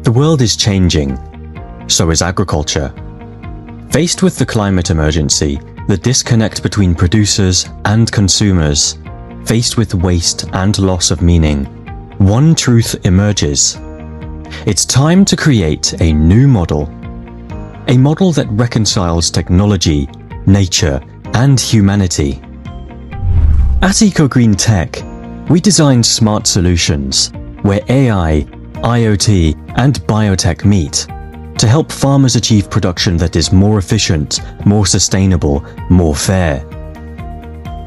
The world is changing. So is agriculture. Faced with the climate emergency, the disconnect between producers and consumers, faced with waste and loss of meaning, one truth emerges. It's time to create a new model. A model that reconciles technology, nature, and humanity. At EcoGreen Tech, we design smart solutions where AI, IoT, and biotech meet to help farmers achieve production that is more efficient, more sustainable, more fair.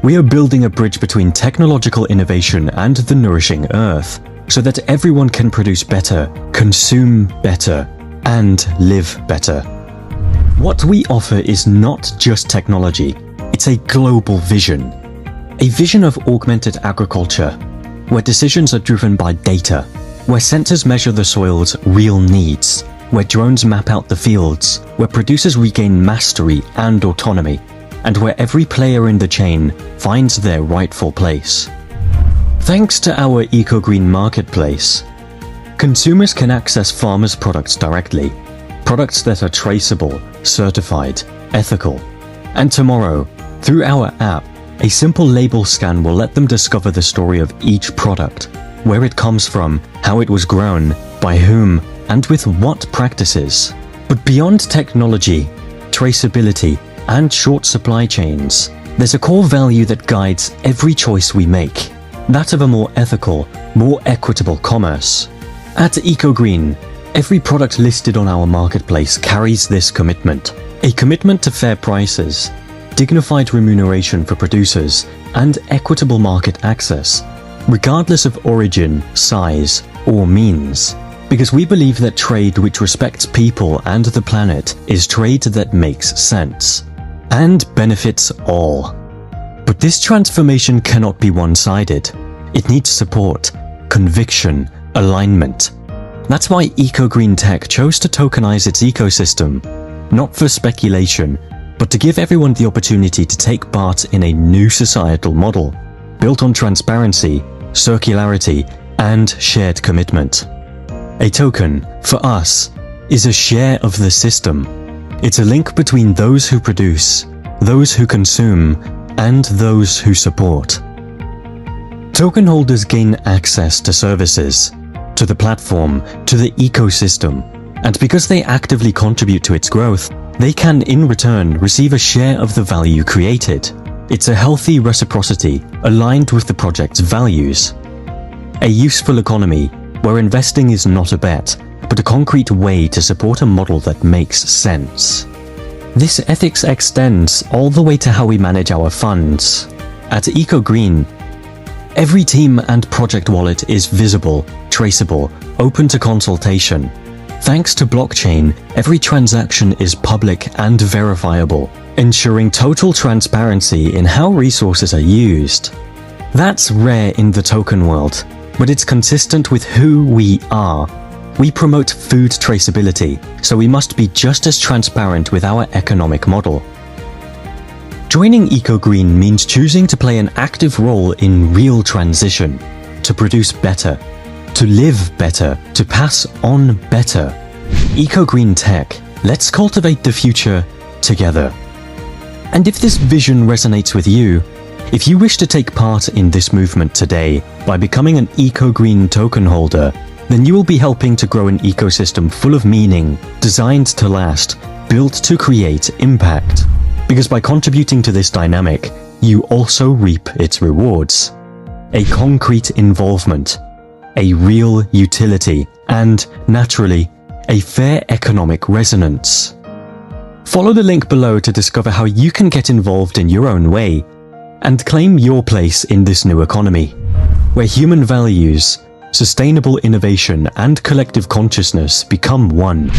We are building a bridge between technological innovation and the nourishing earth so that everyone can produce better, consume better, and live better. What we offer is not just technology, it's a global vision. A vision of augmented agriculture, where decisions are driven by data, where sensors measure the soil's real needs, where drones map out the fields, where producers regain mastery and autonomy, and where every player in the chain finds their rightful place. Thanks to our EcoGreen marketplace, consumers can access farmers' products directly, products that are traceable, certified, ethical. And tomorrow, through our app, a simple label scan will let them discover the story of each product, where it comes from, how it was grown, by whom, and with what practices. But beyond technology, traceability, and short supply chains, there's a core value that guides every choice we make, that of a more ethical, more equitable commerce. At EcoGreen, every product listed on our marketplace carries this commitment, a commitment to fair prices, dignified remuneration for producers, and equitable market access, regardless of origin, size, or means. Because we believe that trade which respects people and the planet is trade that makes sense and benefits all. But this transformation cannot be one-sided. It needs support, conviction, alignment. That's why EcoGreen Tech chose to tokenize its ecosystem, not for speculation, but to give everyone the opportunity to take part in a new societal model, built on transparency, circularity, and shared commitment. A token, for us, is a share of the system. It's a link between those who produce, those who consume, and those who support. Token holders gain access to services, to the platform, to the ecosystem, and because they actively contribute to its growth, they can in return receive a share of the value created. It's a healthy reciprocity aligned with the project's values. A useful economy where investing is not a bet, but a concrete way to support a model that makes sense. This ethics extends all the way to how we manage our funds. At EcoGreen, every team and project wallet is visible, traceable, open to consultation. Thanks to blockchain, every transaction is public and verifiable, ensuring total transparency in how resources are used. That's rare in the token world, but it's consistent with who we are. We promote food traceability, so we must be just as transparent with our economic model. Joining EcoGreen means choosing to play an active role in real transition, to produce better, to live better, to pass on better. EcoGreen Tech, let's cultivate the future together. And if this vision resonates with you, if you wish to take part in this movement today by becoming an EcoGreen token holder, then you will be helping to grow an ecosystem full of meaning, designed to last, built to create impact. Because by contributing to this dynamic, you also reap its rewards. A concrete involvement, a real utility, and, naturally, a fair economic resonance. Follow the link below to discover how you can get involved in your own way and claim your place in this new economy, where human values, sustainable innovation, and collective consciousness become one.